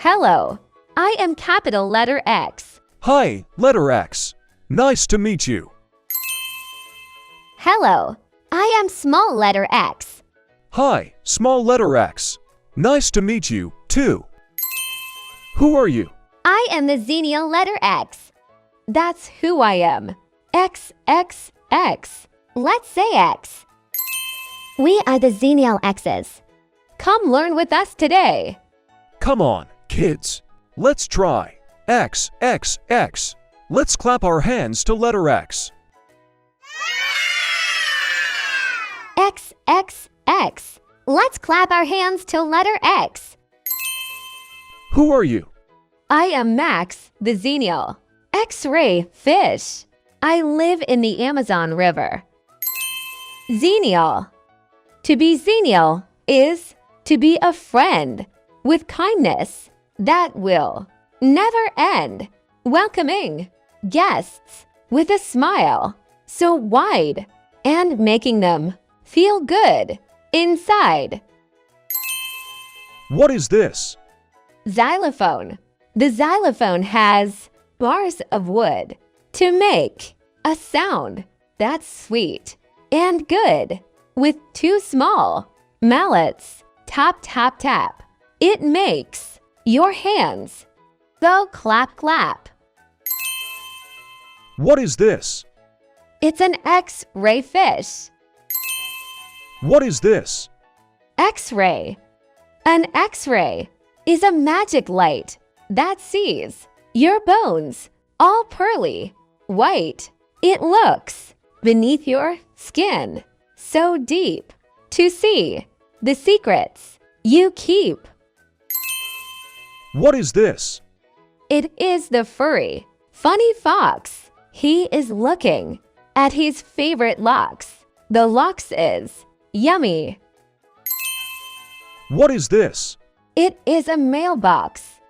Hello, I am capital letter X. Hi, letter X. Nice to meet you. Hello, I am small letter X. Hi, small letter X. Nice to meet you, too. Who are you? I am the xenial letter X. That's who I am. X, X, X. Let's say X. We are the xenial X's. Come learn with us today. Come on, kids. Let's try. X, X, X. Let's clap our hands to letter X. X, X, X. Let's clap our hands to letter X. Who are you? I am Max, the xenial. X-ray fish. I live in the Amazon River. Xenial. To be xenial is to be a friend with kindness that will never end, welcoming guests with a smile so wide and making them feel good inside. What is this? Xylophone. The xylophone has bars of wood to make a sound that's sweet and good with two small mallets. Tap, tap, tap. It makes your hands go clap, clap. What is this? It's an X-ray fish. What is this? X-ray. An X-ray is a magic light that sees your bones all pearly white. It looks beneath your skin so deep to see the secrets you keep. What is this? It is the furry, Funny Fox. He is looking at his favorite locks. The locks is yummy. What is this? It is a mailbox.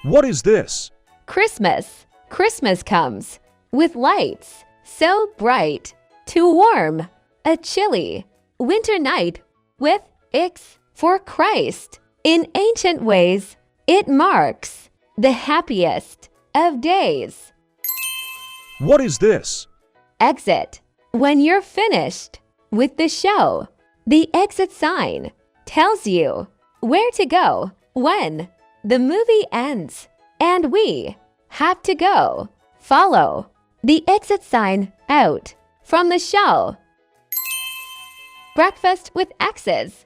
What is this? Christmas. Christmas comes with lights so bright to warm a chilly winter night with X for Christ. In ancient ways, it marks the happiest of days. What is this? Exit. When you're finished with the show, the exit sign tells you where to go when the movie ends, and we have to go follow the exit sign out from the show. Breakfast with X's.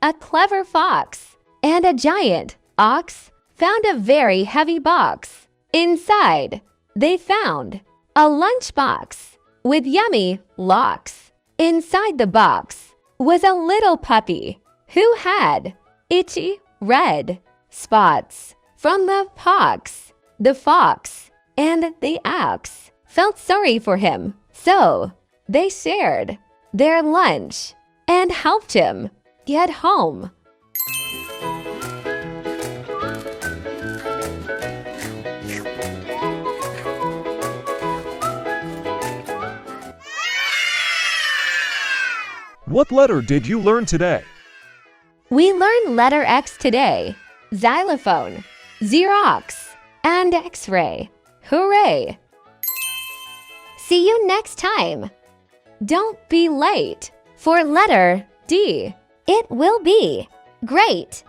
A clever fox and a giant ox found a very heavy box. Inside, they found a lunchbox with yummy locks. Inside the box was a little puppy who had itchy red spots from the pox. The fox and the ox felt sorry for him, so they shared their lunch and helped him get home. What letter did you learn today? We learned letter X today. Xylophone, Xerox, and X-ray. Hooray! See you next time. Don't be late for letter D. It will be great.